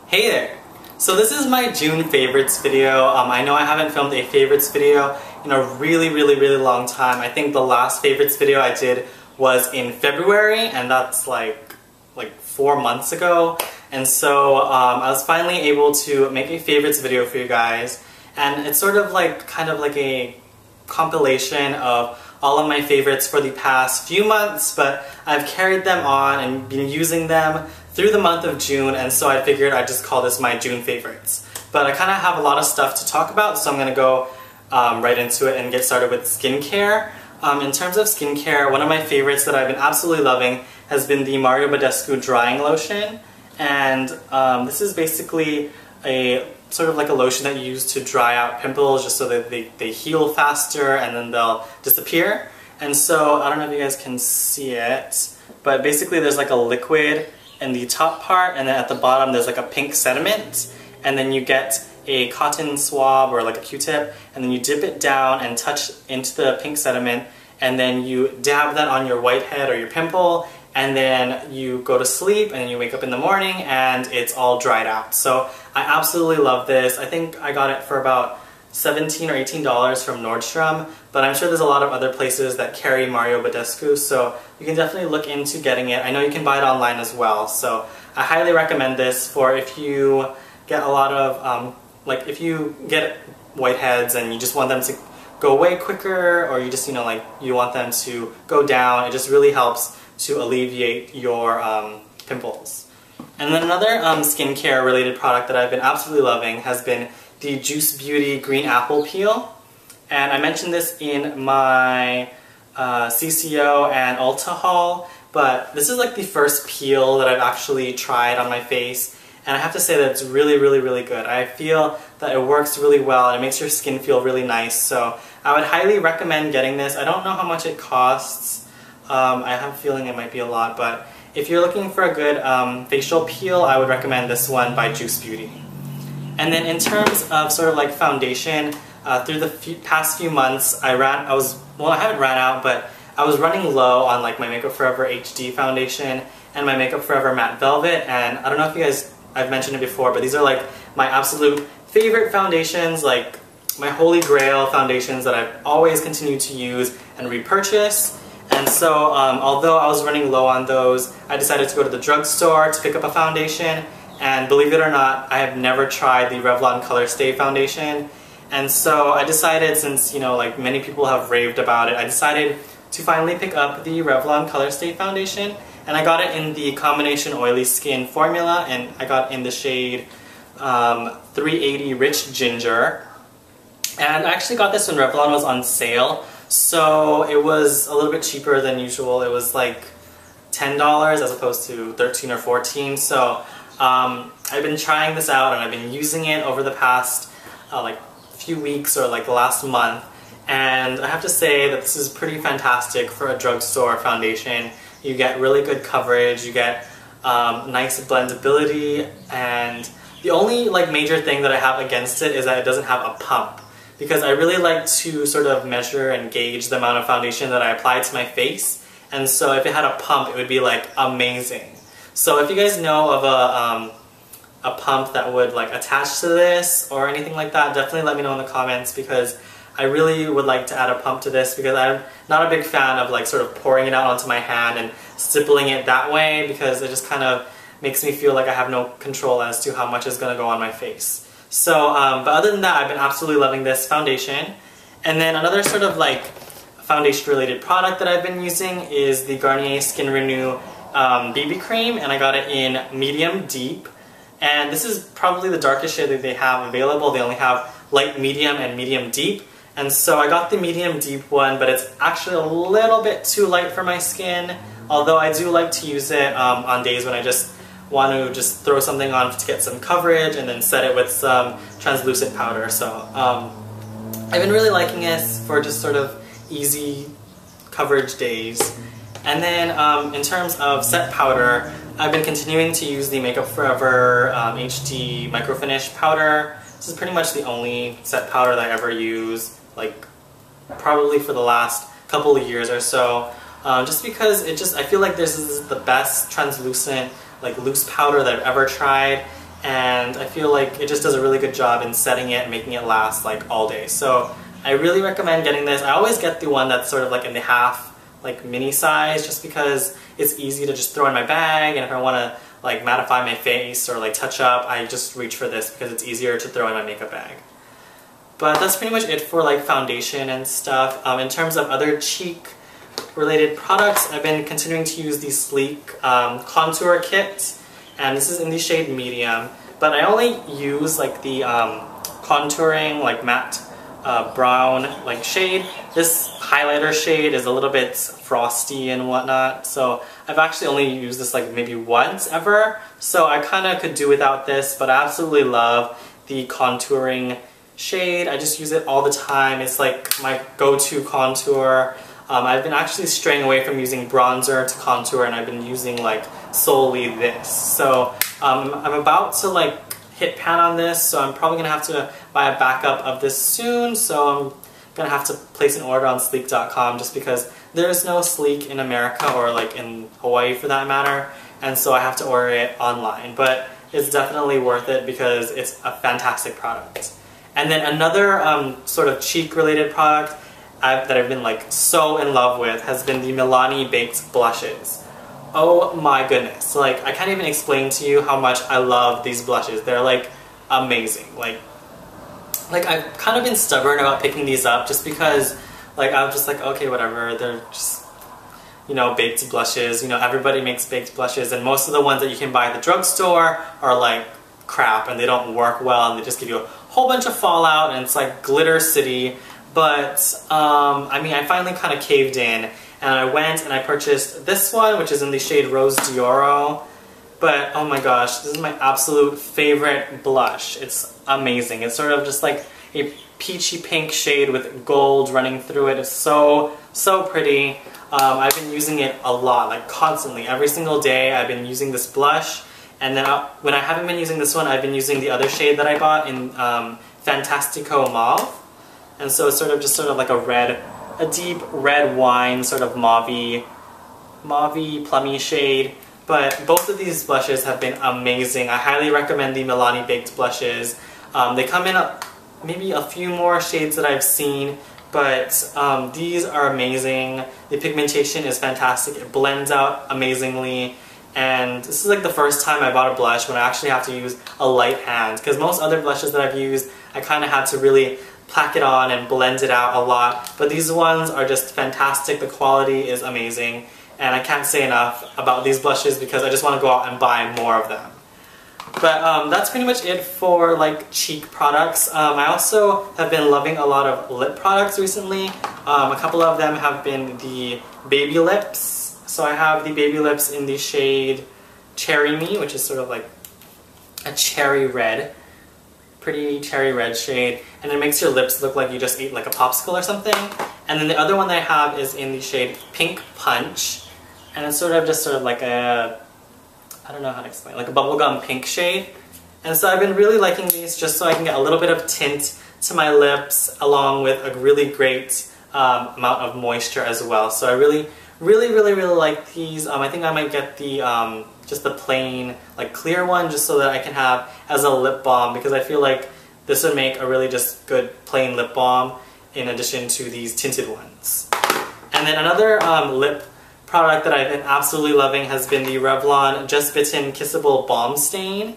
Hey there! So this is my June favorites video. I know I haven't filmed a favorites video in a really long time. I think the last favorites video I did was in February, and that's like 4 months ago. And so I was finally able to make a favorites video for you guys, and it's sort of like kind of like a compilation of all of my favorites for the past few months, but I've carried them on and been using them through the month of June, and so I figured I'd just call this my June favorites. But I kind of have a lot of stuff to talk about, so I'm going to go right into it and get started with skincare. In terms of skincare, one of my favorites that I've been absolutely loving has been the Mario Badescu Drying Lotion. And this is basically a sort of like a lotion that you use to dry out pimples just so that they heal faster and then they'll disappear. And so, I don't know if you guys can see it, but basically there's like a liquid in the top part, and then at the bottom there's like a pink sediment, and then you get a cotton swab or like a Q-tip, and then you dip it down and touch into the pink sediment, and then you dab that on your whitehead or your pimple, and then you go to sleep, and then you wake up in the morning and it's all dried out. So I absolutely love this. I think I got it for about $17 or $18 from Nordstrom, but I'm sure there's a lot of other places that carry Mario Badescu, so you can definitely look into getting it. I know you can buy it online as well, so I highly recommend this for if you get a lot of, like if you get whiteheads and you just want them to go away quicker, or you just, you know, like you want them to go down. It just really helps to alleviate your pimples. And then another skincare related product that I've been absolutely loving has been the Juice Beauty Green Apple Peel. And I mentioned this in my CCO and Ulta haul, but this is like the first peel that I've actually tried on my face, and I have to say that it's really good. I feel that it works really well and it makes your skin feel really nice, so I would highly recommend getting this. I don't know how much it costs. I have a feeling it might be a lot, but if you're looking for a good facial peel, I would recommend this one by Juice Beauty. And then in terms of sort of like foundation, through the past few months, I haven't ran out, but I was running low on like my Makeup Forever HD foundation and my Makeup Forever Matte Velvet, and I don't know if you guys, I've mentioned it before, but these are like my absolute favorite foundations, like my holy grail foundations that I've always continued to use and repurchase. And so, although I was running low on those, I decided to go to the drugstore to pick up a foundation, and believe it or not, I have never tried the Revlon ColorStay foundation. And so I decided, since, you know, like many people have raved about it, I decided to finally pick up the Revlon ColorStay foundation, and I got it in the Combination Oily Skin formula, and I got it in the shade 380 Rich Ginger. And I actually got this when Revlon was on sale, so it was a little bit cheaper than usual. It was like $10 as opposed to $13 or $14, so I've been trying this out and I've been using it over the past like few weeks or like the last month, and I have to say that this is pretty fantastic for a drugstore foundation. You get really good coverage, you get nice blendability, and the only like major thing that I have against it is that it doesn't have a pump, because I really like to sort of measure and gauge the amount of foundation that I apply to my face, and so if it had a pump it would be like amazing. So if you guys know of a pump that would like attach to this or anything like that, definitely let me know in the comments, because I really would like to add a pump to this, because I'm not a big fan of like sort of pouring it out onto my hand and stippling it that way, because it just kind of makes me feel like I have no control as to how much is going to go on my face. So, but other than that, I've been absolutely loving this foundation. And then another sort of like foundation related product that I've been using is the Garnier Skin Renew BB cream, and I got it in medium deep, and this is probably the darkest shade that they have available. They only have light medium and medium deep, and so I got the medium deep one, but it's actually a little bit too light for my skin, although I do like to use it on days when I just want to just throw something on to get some coverage and then set it with some translucent powder. So I've been really liking this for just sort of easy coverage days. And then in terms of set powder, I've been continuing to use the Makeup Forever HD Microfinish powder. This is pretty much the only set powder that I ever use, like probably for the last couple of years or so. Just because I feel like this is the best translucent, like loose powder that I've ever tried. and I feel like it just does a really good job in setting it and making it last like all day. So I really recommend getting this. I always get the one that's sort of like in the half like mini size, just because it's easy to just throw in my bag, and if I want to like mattify my face or like touch up, I just reach for this because it's easier to throw in my makeup bag. But that's pretty much it for like foundation and stuff. In terms of other cheek related products, I've been continuing to use the Sleek contour kit, and this is in the shade medium, but I only use like the contouring like matte brown like shade. This highlighter shade is a little bit frosty and whatnot, so I've actually only used this like maybe once ever, so I kind of could do without this, but I absolutely love the contouring shade. I just use it all the time. It's like my go-to contour. I've been actually straying away from using bronzer to contour, and I've been using like solely this. So I'm about to like hit pan on this, so I'm probably gonna have to buy a backup of this soon, so I'm gonna have to place an order on sleek.com just because there's no Sleek in America or like in Hawaii for that matter, and so I have to order it online. But it's definitely worth it because it's a fantastic product. And then another sort of cheek related product that I've been like so in love with has been the Milani Baked Blushes. Oh my goodness, like I can't even explain to you how much I love these blushes. They're like amazing. Like I've kind of been stubborn about picking these up just because like I'm just like, okay, whatever, they're just, you know, baked blushes. You know, everybody makes baked blushes, and most of the ones that you can buy at the drugstore are like crap and they don't work well and they just give you a whole bunch of fallout and it's like glitter city. But I mean, I finally kind of caved in, and I went and I purchased this one, which is in the shade Rose d'Oro. But oh my gosh, this is my absolute favorite blush. It's amazing. It's sort of just like a peachy pink shade with gold running through it. It's so pretty. I've been using it a lot, like constantly. Every single day I've been using this blush. And then when I haven't been using this one, I've been using the other shade that I got in Fantastico Mauve. And so it's sort of like a deep red wine, sort of mauvey plummy shade. But both of these blushes have been amazing. I highly recommend the Milani Baked Blushes. They come in maybe a few more shades that I've seen, but these are amazing. The pigmentation is fantastic. It blends out amazingly. And this is like the first time I bought a blush when I actually have to use a light hand, because most other blushes that I've used, I kind of had to really pack it on and blend it out a lot. But these ones are just fantastic. The quality is amazing. And I can't say enough about these blushes because I just want to go out and buy more of them. But that's pretty much it for like cheek products. I also have been loving a lot of lip products recently. A couple of them have been the baby lips. So I have the baby lips in the shade Cherry Me, which is sort of like a cherry red. Pretty cherry red shade, and it makes your lips look like you just ate like a popsicle or something. And then the other one that I have is in the shade Pink Punch, and it's sort of like a, I don't know how to explain, like a bubblegum pink shade. And so I've been really liking these just so I can get a little bit of tint to my lips along with a really great amount of moisture as well. So I really like these. I think I might get the just the plain like clear one just so that I can have as a lip balm, because I feel like this would make a really just good plain lip balm in addition to these tinted ones. And then another lip product that I've been absolutely loving has been the Revlon Just Bitten Kissable Balm Stain.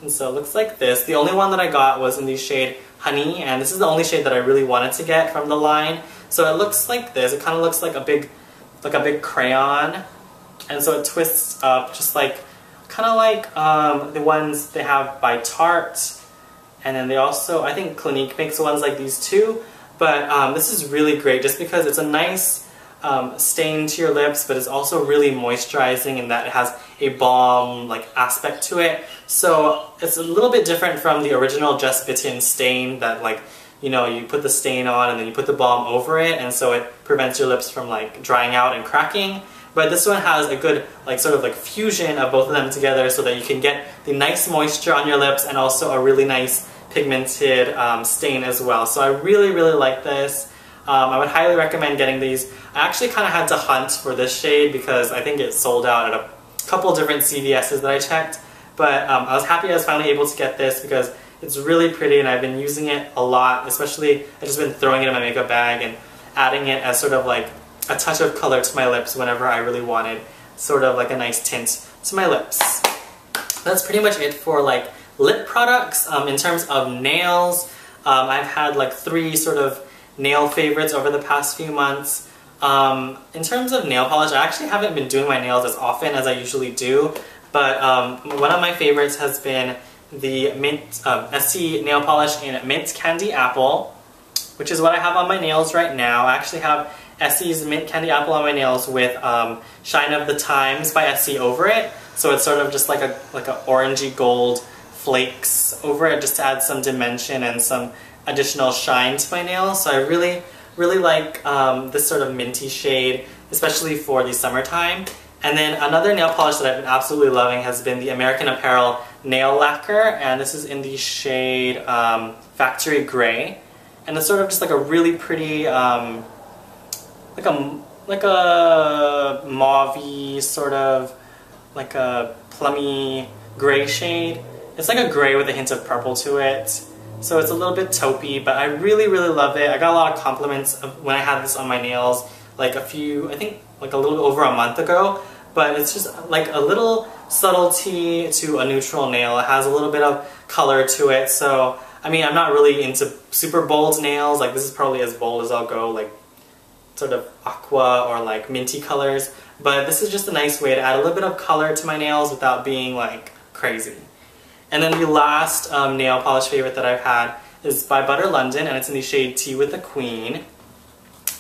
And so it looks like this. The only one that I got was in the shade Honey, and this is the only shade that I really wanted to get from the line. So it looks like this. It kind of looks like a big crayon, and so it twists up just like kind of like the ones they have by Tarte, and then they also, I think Clinique makes ones like these too. But this is really great just because it's a nice stain to your lips, but it's also really moisturizing in that it has a balm like aspect to it. So it's a little bit different from the original Just Bitten stain that, like, you know, you put the stain on and then you put the balm over it, and so it prevents your lips from like drying out and cracking. But this one has a good like sort of like fusion of both of them together so that you can get the nice moisture on your lips and also a really nice pigmented stain as well. So I really like this. I would highly recommend getting these. I actually kind of had to hunt for this shade because I think it sold out at a couple different CVS's that I checked. But I was happy I was finally able to get this because it's really pretty and I've been using it a lot, especially I've just been throwing it in my makeup bag and adding it as sort of like a touch of color to my lips whenever I really wanted sort of like a nice tint to my lips. That's pretty much it for like lip products. In terms of nails, I've had like 3 sort of nail favorites over the past few months. In terms of nail polish, I actually haven't been doing my nails as often as I usually do, but one of my favorites has been the Essie nail polish in Mint Candy Apple, which is what I have on my nails right now. I actually have Essie's Mint Candy Apple on my nails with Shine of the Times by Essie over it. So it's sort of just like a orangey gold flakes over it just to add some dimension and some additional shine to my nails. So I really like this sort of minty shade, especially for the summertime. And then another nail polish that I've been absolutely loving has been the American Apparel Nail Lacquer, and this is in the shade Factory Gray. And it's sort of just like a really pretty, like a mauve-y sort of, like a plummy gray shade. It's like a gray with a hint of purple to it. So it's a little bit taupey, but I really love it. I got a lot of compliments when I had this on my nails, like I think like a little over a month ago. But it's just like a little subtlety to a neutral nail. It has a little bit of color to it. So, I mean, I'm not really into super bold nails. Like this is probably as bold as I'll go, like sort of aqua or like minty colors. But this is just a nice way to add a little bit of color to my nails without being like crazy. And then the last nail polish favorite that I've had is by Butter London, and it's in the shade Tea with the Queen.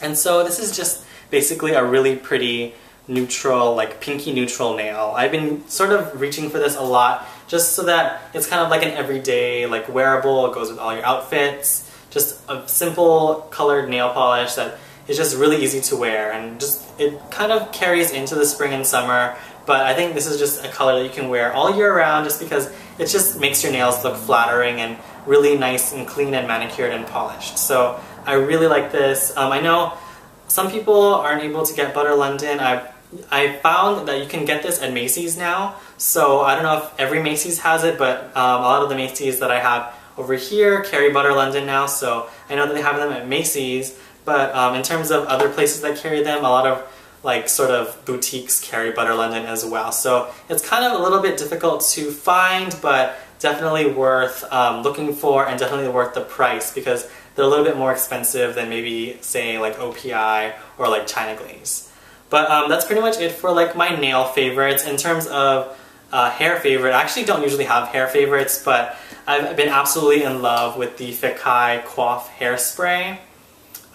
And so this is just basically a really pretty neutral, like pinky neutral nail. I've been sort of reaching for this a lot just so that it's kind of like an everyday, like wearable, it goes with all your outfits. Just a simple colored nail polish that is just really easy to wear, and just it kind of carries into the spring and summer. But I think this is just a color that you can wear all year round just because it just makes your nails look flattering and really nice and clean and manicured and polished. So I really like this. I know some people aren't able to get Butter London. I found that you can get this at Macy's now. So I don't know if every Macy's has it, but a lot of the Macy's that I have over here carry Butter London now. So I know that they have them at Macy's. But in terms of other places that carry them, a lot of like sort of boutiques carry Butter London as well. So it's kind of a little bit difficult to find, but definitely worth looking for, and definitely worth the price because they're a little bit more expensive than maybe say like OPI or like China Glaze. But that's pretty much it for like my nail favorites. In terms of hair favorite, I actually don't usually have hair favorites, but I've been absolutely in love with the Fekkai Coif hairspray.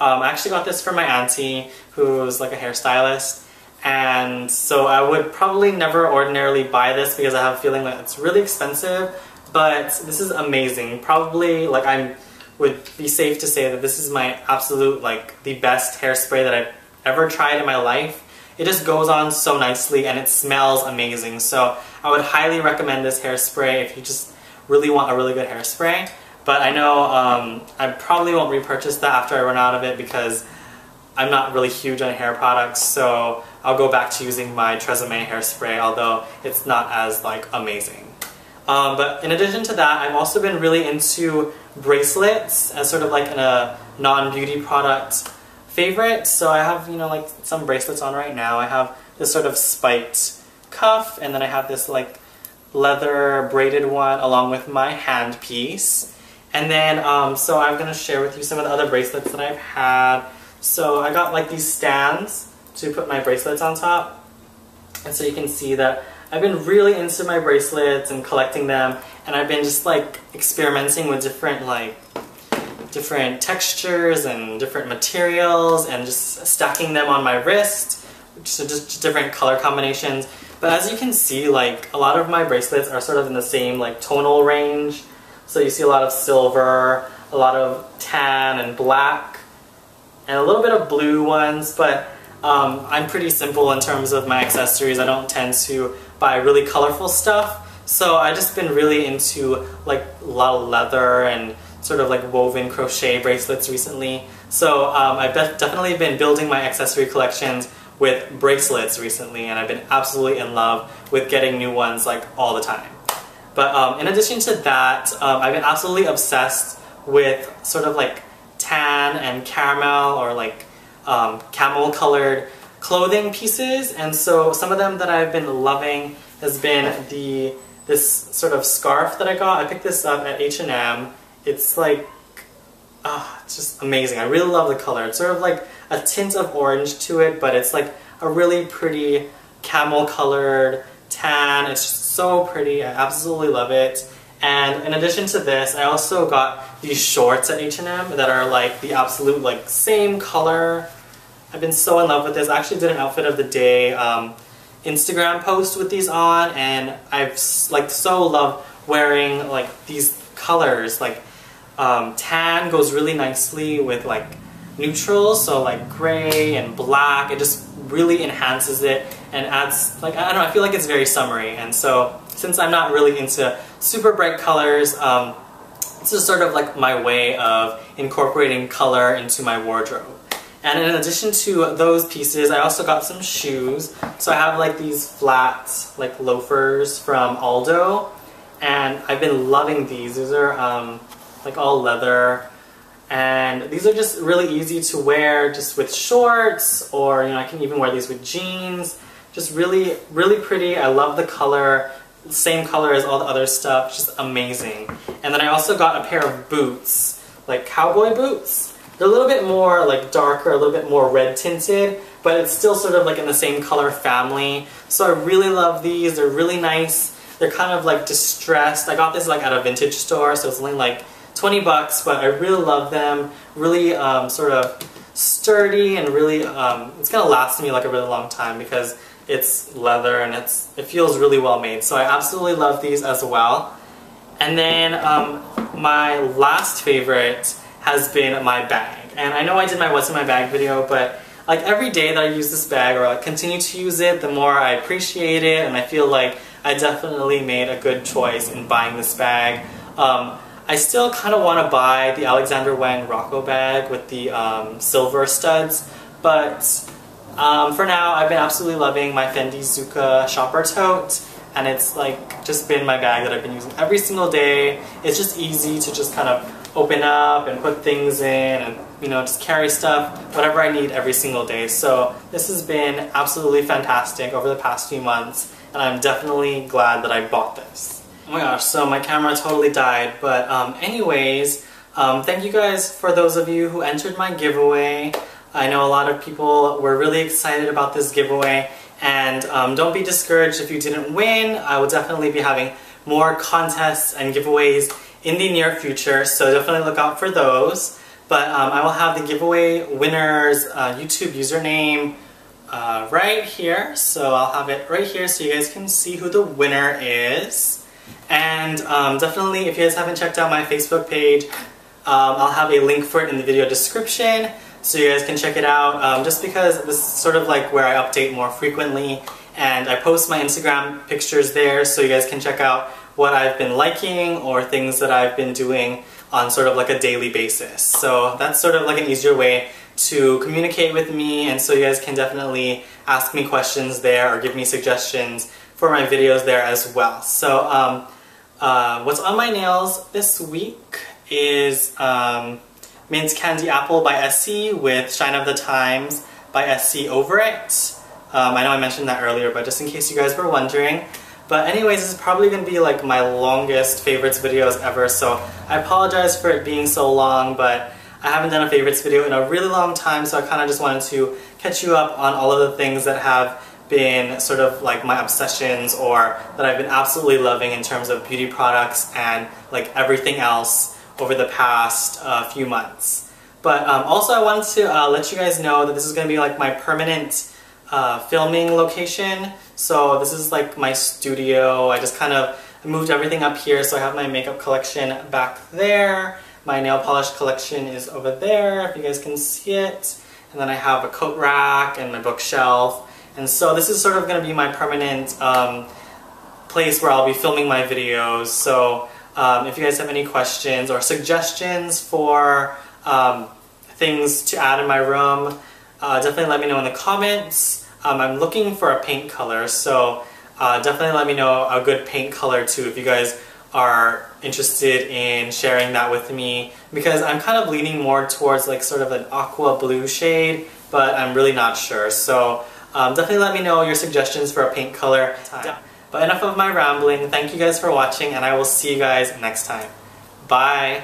I actually got this from my auntie, who's like a hairstylist, and so I would probably never ordinarily buy this because I have a feeling that it's really expensive, but this is amazing. Probably, like, I would be safe to say that this is my absolute, like, the best hairspray that I've ever tried in my life. It just goes on so nicely and it smells amazing, so I would highly recommend this hairspray if you just really want a really good hairspray. But I know I probably won't repurchase that after I run out of it because I'm not really huge on hair products, so I'll go back to using my Tresemme hairspray, although it's not as like amazing. But in addition to that, I've also been really into bracelets as sort of like a non-beauty product favorite. So I have, you know, like some bracelets on right now. I have this sort of spiked cuff, and then I have this like leather braided one along with my handpiece. And then, so I'm going to share with you some of the other bracelets that I've had. So I got like these stands to put my bracelets on top. And so you can see that I've been really into my bracelets and collecting them. And I've been just like experimenting with different textures and different materials and just stacking them on my wrist. So just different color combinations. But as you can see, like a lot of my bracelets are sort of in the same like tonal range. So you see a lot of silver, a lot of tan and black, and a little bit of blue ones, but I'm pretty simple in terms of my accessories. I don't tend to buy really colorful stuff, so I've just been really into like a lot of leather and sort of like woven crochet bracelets recently. So I've definitely been building my accessory collections with bracelets recently, and I've been absolutely in love with getting new ones like all the time. But in addition to that, I've been absolutely obsessed with sort of like tan and caramel or like camel colored clothing pieces, and so some of them that I've been loving has been this sort of scarf that I got. I picked this up at H&M. It's like, it's just amazing. I really love the color. It's sort of like a tint of orange to it, but it's like a really pretty camel colored tan. It's just so pretty. I absolutely love it. And in addition to this, I also got these shorts at H&M that are like the absolute like same color. I've been so in love with this. I actually did an outfit of the day Instagram post with these on, and I've like so loved wearing like these colors. Like tan goes really nicely with like neutrals, so like gray and black. It just really enhances it and adds, like, I don't know, I feel like it's very summery. And so since I'm not really into super bright colors, this is sort of like my way of incorporating color into my wardrobe. And in addition to those pieces, I also got some shoes. So I have like these flat like loafers from Aldo, and I've been loving these. These are like all leather, and these are just really easy to wear just with shorts, or I can even wear these with jeans. Just really, really pretty. I love the color. Same color as all the other stuff. Just amazing. And then I also got a pair of boots, like cowboy boots. They're a little bit more like darker, a little bit more red tinted, but it's still sort of like in the same color family. So I really love these. They're really nice. They're kind of like distressed. I got this like at a vintage store, so it's only like 20 bucks, but I really love them. Really sort of sturdy, and really it's gonna last me like a really long time because it's leather and it feels really well made. So I absolutely love these as well. And then my last favorite has been my bag. And I know I did my what's in my bag video, but like every day that I use this bag or like continue to use it, the more I appreciate it, and I feel like I definitely made a good choice in buying this bag. I still kind of want to buy the Alexander Wang Rocco bag with the silver studs, but for now I've been absolutely loving my Fendi Zucca shopper tote, and it's like just been my bag that I've been using every single day. It's just easy to just kind of open up and put things in, and just carry stuff, whatever I need every single day. So this has been absolutely fantastic over the past few months, and I'm definitely glad that I bought this. Oh my gosh, so my camera totally died, but anyways, thank you guys for those of you who entered my giveaway. I know a lot of people were really excited about this giveaway, and don't be discouraged if you didn't win. I will definitely be having more contests and giveaways in the near future, so definitely look out for those. But I will have the giveaway winner's YouTube username right here, so I'll have it right here so you guys can see who the winner is. And definitely, if you guys haven't checked out my Facebook page, I'll have a link for it in the video description so you guys can check it out, just because this is sort of like where I update more frequently, and I post my Instagram pictures there so you guys can check out what I've been liking or things that I've been doing on sort of like a daily basis. So that's sort of like an easier way to communicate with me, and so you guys can definitely ask me questions there or give me suggestions for my videos there as well. So what's on my nails this week is Mint Candy Apple by Essie with Shine of the Times by Essie over it. I know I mentioned that earlier, but just in case you guys were wondering. But anyways, this is probably going to be like my longest favorites videos ever, so I apologize for it being so long, but I haven't done a favorites video in a really long time, so I kind of just wanted to catch you up on all of the things that have been sort of like my obsessions, or that I've been absolutely loving in terms of beauty products and like everything else over the past few months. But also I wanted to let you guys know that this is going to be like my permanent filming location. So this is like my studio. I just kind of moved everything up here, so I have my makeup collection back there. My nail polish collection is over there, if you guys can see it. And then I have a coat rack and my bookshelf. And so this is sort of going to be my permanent place where I'll be filming my videos. So if you guys have any questions or suggestions for things to add in my room, definitely let me know in the comments. I'm looking for a paint color, so definitely let me know a good paint color too if you guys are interested in sharing that with me, because I'm kind of leaning more towards like sort of an aqua blue shade, but I'm really not sure. So definitely let me know your suggestions for a paint color. But enough of my rambling. Thank you guys for watching, and I will see you guys next time. Bye!